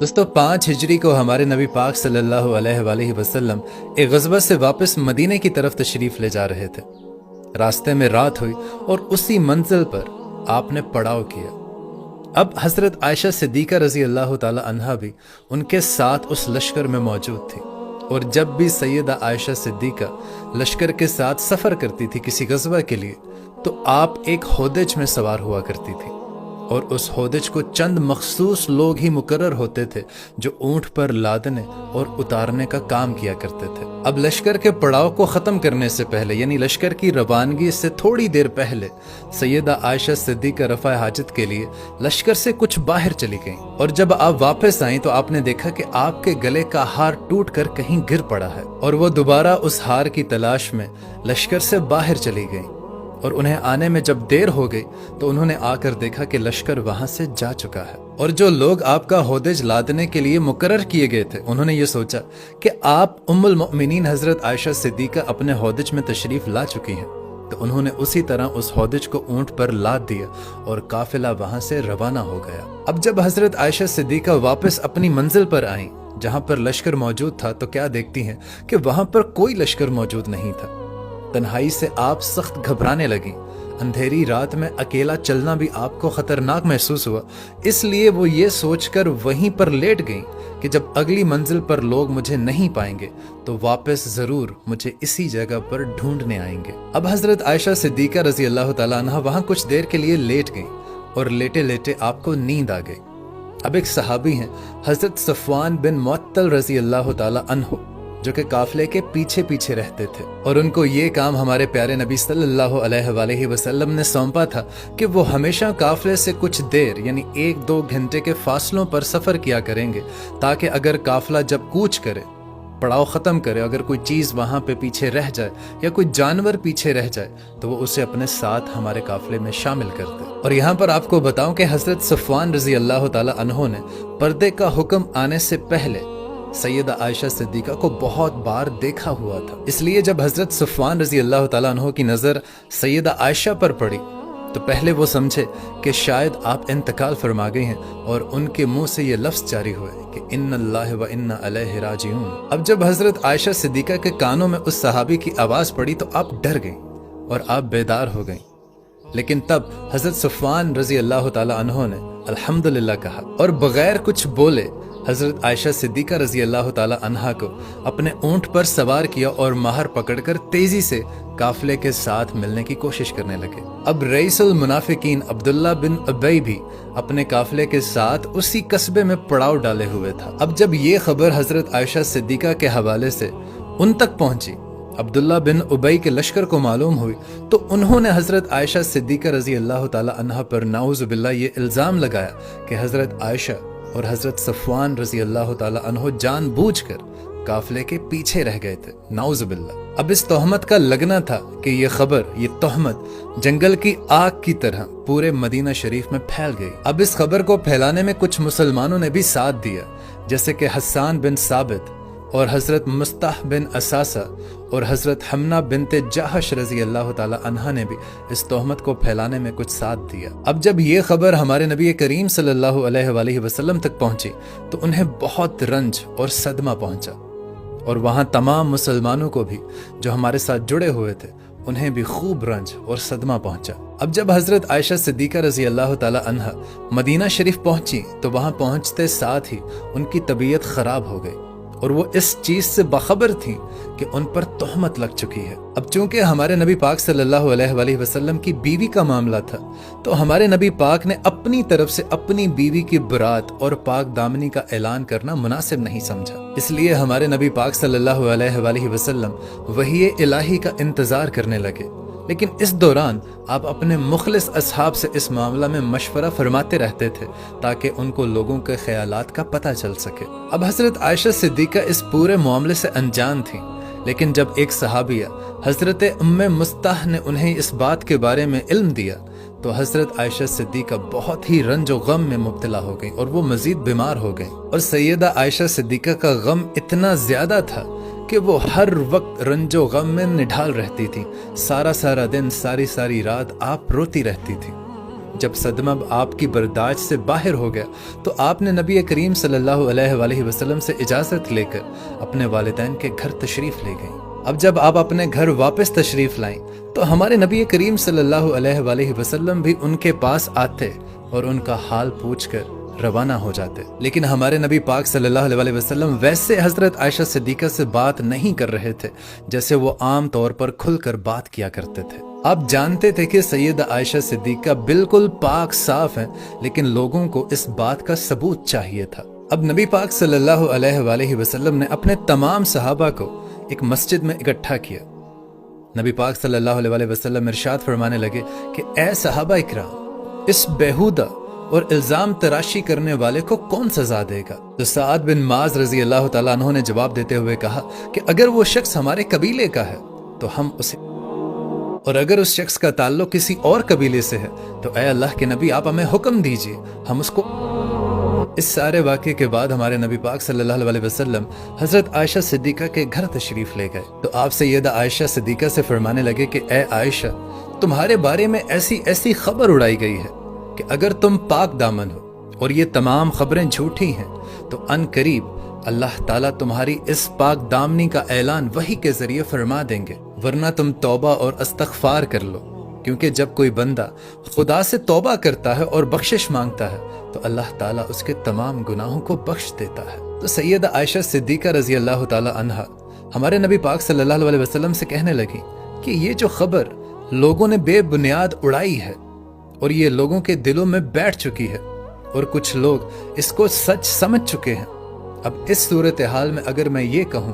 दोस्तों 5 हिजरी को हमारे नबी पाक सल्लल्लाहु अलैहि वसल्लम एक गज़वा से वापस मदीने की तरफ तशरीफ़ ले जा रहे थे। रास्ते में रात हुई और उसी मंजिल पर आपने पड़ाव किया। अब हज़रत आयशा सिद्दीक़ा रज़ी अल्लाह ताला अन्हा भी उनके साथ उस लश्कर में मौजूद थी, और जब भी सैयदा आयशा सिद्दीक़ा लश्कर के साथ सफ़र करती थी किसी गज़वा के लिए, तो आप एक होदेज में सवार हुआ करती थी, और उस होदेज को चंद मखसूस लोग ही मुकर्रर होते थे जो ऊंट पर लादने और उतारने का काम किया करते थे। अब लश्कर के पड़ाव को ख़त्म करने से पहले, यानी लश्कर की रवानगी से थोड़ी देर पहले, सैयदा आयशा सिद्दीक़ा रफ़ा हाजत के लिए लश्कर से कुछ बाहर चली गईं, और जब आप वापस आईं तो आपने देखा कि आपके गले का हार टूट कर कहीं गिर पड़ा है, और वो दोबारा उस हार की तलाश में लश्कर से बाहर चली गईं। और उन्हें आने में जब देर हो गई तो उन्होंने आकर देखा कि लश्कर वहां से जा चुका है, और जो लोग आपका होदेज लादने के लिए मुकर्रर किए गए थे उन्होंने ये सोचा कि आप उम्मुल मोमिनीन हजरत आयशा सिद्दीक़ा अपने होदेज में तशरीफ ला चुकी हैं, तो उन्होंने उसी तरह उस होदेज को ऊंट पर लाद दिया और काफिला वहां से रवाना हो गया। अब जब हजरत आयशा सिद्दीक़ा वापस अपनी मंजिल पर आई जहां पर लश्कर मौजूद था, तो क्या देखती हैं कि वहां पर कोई लश्कर मौजूद नहीं था। तन्हाई से आप सख्त घबराने लगी। अंधेरी रात में अकेला चलना भी आपको खतरनाक महसूस हुआ, इसलिए वो ये सोचकर वहीं पर लेट गईं कि जब अगली मंजिल पर लोग मुझे नहीं पाएंगे तो वापस जरूर मुझे इसी जगह पर ढूंढने आएंगे। अब हजरत आयशा सिद्दीक़ा रजी अल्लाह तआला अन्हा वहां कुछ देर के लिए लेट गईं, और लेटे लेटे आपको नींद आ गई। अब एक सहाबी हैं हजरत सफ़वान बिन मुअत्तल रजी अल्लाह तआला अन्हु, जो कि काफले के पीछे पीछे रहते थे, और उनको ये काम हमारे प्यारे नबी सल्लल्लाहु अलैहि वसल्लम ने सौंपा था कि वो हमेशा काफले से कुछ देर यानी 1-2 घंटे के फासलों पर सफ़र किया करेंगे, ताकि अगर काफला जब कूच करे, पड़ाव ख़त्म करे, अगर कोई चीज़ वहाँ पे पीछे रह जाए या कोई जानवर पीछे रह जाए तो वो उसे अपने साथ हमारे काफले में शामिल कर दे। और यहाँ पर आपको बताऊं कि हज़रत सफ़वान रज़ी अल्लाह ताला अन्हो ने पर्दे का हुक्म आने से पहले सैयदा आयशा सिद्दीक़ा को बहुत बार देखा हुआ था, इसलिए जब हज़रत सफ़वान रज़ी अल्लाह ताला अन्हो की नज़र सैयदा आयशा पर पड़ी तो पहले वो समझे कि शायद आप इंतकाल फरमा गई हैं, और उनके मुंह से ये लफ्ज़ जारी हुए कि इन्नल्लाहि व इन्ना अलैहि राजिऊन। अब जब हज़रत आयशा सिद्दीक़ा के कानों में उस सहाबी की आवाज़ पड़ी तो आप डर गईं और आप बेदार हो गईं, लेकिन तब हज़रत सफ़वान रज़ी अल्लाह ताला अन्हो ने अल्हम्दुलिल्लाह कहा, और बग़ैर कुछ बोले हज़रत आयशा सिद्दीक़ा रज़ी अल्लाह ताला अन्हा को अपने ऊंट पर सवार किया और माहर पकड़कर तेजी से काफले के साथ मिलने की कोशिश करने लगे। अब रईसुल मुनाफिकीन अब्दुल्ला बिन उबई भी अपने काफले के साथ उसी कस्बे में पड़ाव डाले हुए था। अब जब ये खबर हज़रत आयशा सिद्दीक़ा के हवाले से उन तक पहुंची, अब्दुल्ला बिन उबई के लश्कर को मालूम हुई, तो उन्होंने हज़रत आयशा सिद्दीक़ा रज़ी अल्लाह ताला अन्हा पर नाउज़ु बिल्लाह ये इल्ज़ाम लगाया कि हज़रत आयशा और हज़रत सफ़वान रज़ी अल्लाह ताला अन्हो जानबूझकर काफले के पीछे रह गए थे, नाउज़ु बिल्लाह। अब इस तोहमत का लगना था कि ये खबर, ये तोहमत जंगल की आग की तरह पूरे मदीना शरीफ में फैल गई। अब इस खबर को फैलाने में कुछ मुसलमानों ने भी साथ दिया, जैसे कि हस्सान बिन साबित और हज़रत मुस्ताह बिन असासा और हज़रत हमना बिनते जहश रज़ी अल्लाह ताला अन्हा ने भी इस तोहमत को फैलाने में कुछ साथ दिया। अब जब ये खबर हमारे नबी करीम सल्लल्लाहु अलैहि वसल्लम तक पहुंची तो उन्हें बहुत रंज और सदमा पहुंचा, और वहां तमाम मुसलमानों को भी जो हमारे साथ जुड़े हुए थे उन्हें भी खूब रंज और सदमा पहुंचा। अब जब हज़रत आयशा सिद्दीक़ा रज़ी अल्लाह ताला अन्हा मदीना शरीफ पहुंची तो वहां पहुंचते साथ ही उनकी तबीयत ख़राब हो गई, और वो इस चीज से बाखबर थी कि उन पर तोहमत लग चुकी है। अब चूंकि हमारे नबी पाक सल्लल्लाहु अलैहि वसल्लम की बीवी का मामला था, तो हमारे नबी पाक ने अपनी तरफ से अपनी बीवी की बरात और पाक दामनी का ऐलान करना मुनासिब नहीं समझा। इसलिए हमारे नबी पाक सल्लल्लाहु अलैहि वसल्लम वही इलाही का इंतजार करने लगे, लेकिन इस दौरान आप अपने मुखलिस असहाब से इस मामला में मशवरा फरमाते रहते थे ताकि उनको लोगों के ख्यालात का पता चल सके। अब हज़रत आयशा सिद्दीक़ा इस पूरे मामले से अनजान थी, लेकिन जब एक सहाबिया हज़रत उम्मे मुस्ताह ने उन्हें इस बात के बारे में इल्म दिया तो हज़रत आयशा सिद्दीक़ा बहुत ही रंजो गम में मुब्तला हो गई और वो मज़ीद बीमार हो गई। और सैयदा आयशा सिद्दीक़ा का गम इतना ज़्यादा था कि वो हर वक्त रंजो गम में निढाल रहती थी। सारा दिन, सारी रात आप रोती रहती थी। جب صدمہ آپ کی برداشت سے باہر ہو گیا تو آپ نے نبی کریم صلی اللہ علیہ وآلہ وسلم سے اجازت لے کر اپنے والدین کے گھر تشریف لے گئیں۔ اب جب آپ اپنے گھر واپس تشریف لائیں تو ہمارے نبی کریم صلی اللہ علیہ وآلہ وسلم بھی ان کے پاس آتے اور ان کا حال پوچھ کر روانہ ہو جاتے، لیکن ہمارے نبی پاک صلی اللہ علیہ وآلہ وسلم ویسے حضرت عائشہ صدیقہ سے بات نہیں کر رہے تھے جیسے وہ عام طور پر کھل کر بات کیا کرتے تھے۔ آپ جانتے تھے کہ سیدہ عائشہ صدیقہ بالکل پاک صاف ہیں، لیکن لوگوں کو اس بات کا ثبوت چاہیے تھا۔ اب نبی پاک صلی اللہ علیہ وآلہ وسلم نے اپنے تمام صحابہ کو ایک مسجد میں اکٹھا کیا۔ نبی پاک صلی اللہ علیہ وآلہ وسلم ارشاد فرمانے لگے کہ اے صحابہ اکرام، اس بیہودہ اور الزام تراشی کرنے والے کو کون سزا دے گا؟ تو سعد بن معاذ رضی اللہ تعالیٰ عنہ نے جواب دیتے ہوئے کہا کہ اگر وہ شخص ہمارے قبیلے کا ہے تو ہم اسے، اور اگر اس شخص کا تعلق کسی اور قبیلے سے ہے تو اے اللہ کے نبی آپ ہمیں حکم دیجئے ہم اس کو۔ اس سارے واقعے کے بعد ہمارے نبی پاک صلی اللہ علیہ وسلم حضرت عائشہ صدیقہ کے گھر تشریف لے گئے تو آپ سیدہ عائشہ صدیقہ سے فرمانے لگے کہ اے عائشہ، تمہارے بارے میں ایسی خبر اڑائی گئی ہے کہ اگر تم پاک دامن ہو اور یہ تمام خبریں جھوٹی ہیں تو ان قریب اللہ تعالیٰ تمہاری اس پاک دامنی کا اعلان وحی کے ذریعے فرما دیں گے، ورنہ تم توبہ اور استغفار کر لو، کیونکہ جب کوئی بندہ خدا سے توبہ کرتا ہے اور بخشش مانگتا ہے تو اللہ تعالیٰ اس کے تمام گناہوں کو بخش دیتا ہے۔ تو سیدہ عائشہ صدیقہ رضی اللہ تعالیٰ عنہا ہمارے نبی پاک صلی اللہ علیہ وسلم سے کہنے لگی کہ یہ جو خبر لوگوں نے بے بنیاد اڑائی ہے اور یہ لوگوں کے دلوں میں بیٹھ چکی ہے اور کچھ لوگ اس کو سچ سمجھ چکے ہیں، اب اس صورتحال میں اگر میں یہ کہوں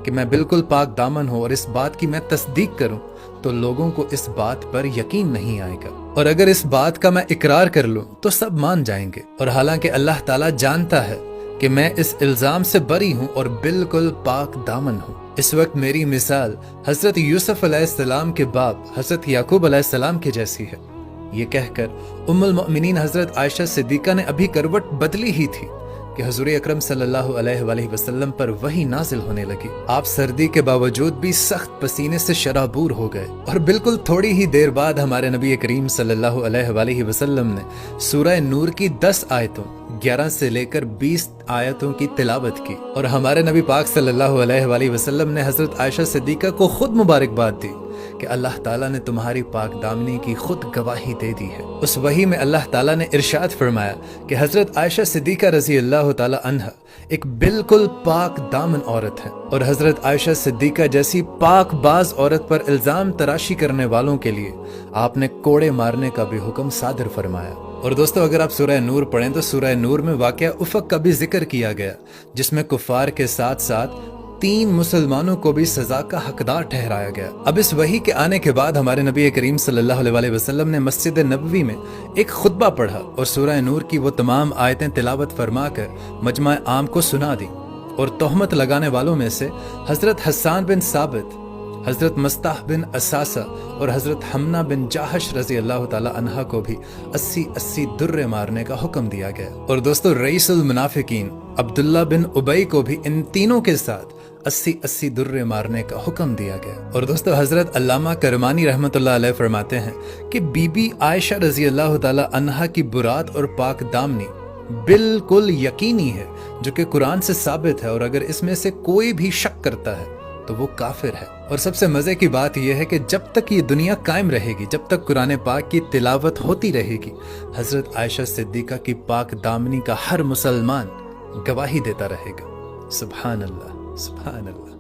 کہ میں بالکل پاک دامن ہوں اور اس بات کی میں تصدیق کروں تو لوگوں کو اس بات پر یقین نہیں آئے گا، اور اگر اس بات کا میں اقرار کر لوں تو سب مان جائیں گے، اور حالانکہ اللہ تعالیٰ جانتا ہے کہ میں اس الزام سے بری ہوں اور بالکل پاک دامن ہوں۔ اس وقت میری مثال حضرت یوسف علیہ السلام کے باپ حضرت یعقوب علیہ السلام کی جیسی ہے۔ یہ کہہ کر ام المؤمنین حضرت عائشہ صدیقہ نے ابھی کروٹ بدلی ہی تھی کہ حضور اکرم صلی اللہ علیہ وآلہ وسلم پر وحی نازل ہونے لگی۔ آپ سردی کے باوجود بھی سخت پسینے سے شرابور ہو گئے، اور بالکل تھوڑی ہی دیر بعد ہمارے نبی کریم صلی اللہ علیہ وآلہ وسلم نے سورہ نور کی 10 آیتوں 11 سے لے کر 20 آیتوں کی تلاوت کی، اور ہمارے نبی پاک صلی اللہ علیہ وآلہ وسلم نے حضرت عائشہ صدیقہ کو خود مبارکباد دی کہ اللہ تعالیٰ نے تمہاری پاک دامنی کی خود گواہی دے دی ہے۔ اس وحی میں اللہ تعالیٰ نے ارشاد فرمایا کہ حضرت عائشہ صدیقہ رضی اللہ تعالیٰ عنہا ایک بالکل پاک دامن عورت ہے، اور حضرت عائشہ صدیقہ جیسی پاک باز عورت پر الزام تراشی کرنے والوں کے لیے آپ نے کوڑے مارنے کا بھی حکم صادر فرمایا۔ اور دوستو، اگر آپ سورہ نور پڑھیں تو سورہ نور میں واقعہ افق کا بھی ذکر کیا گیا، جس میں کفار کے ساتھ ساتھ 3 مسلمانوں کو بھی سزا کا حقدار ٹھہرایا گیا۔ اب اس وحی کے آنے کے بعد ہمارے نبی کریم صلی اللہ علیہ وآلہ وسلم نے مسجد نبوی میں ایک خطبہ پڑھا اور سورہ نور کی وہ تمام آیتیں تلاوت فرما کر مجمع عام کو سنا دی، اور تہمت لگانے والوں میں سے حضرت حسان بن ثابت، حضرت مستح بن اساسہ اور حضرت حمنہ بن جاحش رضی اللہ تعالی عنہ کو بھی 80 درے مارنے کا حکم دیا گیا۔ اور دوستو، رئیس المنافقین عبداللہ بن ابی کو بھی ان تینوں کے ساتھ 80 درے مارنے کا حکم دیا گیا۔ اور دوستو، حضرت علامہ کرمانی رحمۃ اللہ علیہ فرماتے ہیں کہ بی بی عائشہ رضی اللہ تعالی عنہا کی برات اور پاک دامنی بالکل یقینی ہے، جو کہ قرآن سے ثابت ہے، اور اگر اس میں سے کوئی بھی شک کرتا ہے تو وہ کافر ہے۔ اور سب سے مزے کی بات یہ ہے کہ جب تک یہ دنیا قائم رہے گی، جب تک قرآن پاک کی تلاوت ہوتی رہے گی، حضرت عائشہ صدیقہ کی پاک دامنی کا ہر مسلمان گواہی دیتا رہے گا۔ سبحان اللہ، سبحان اللہ۔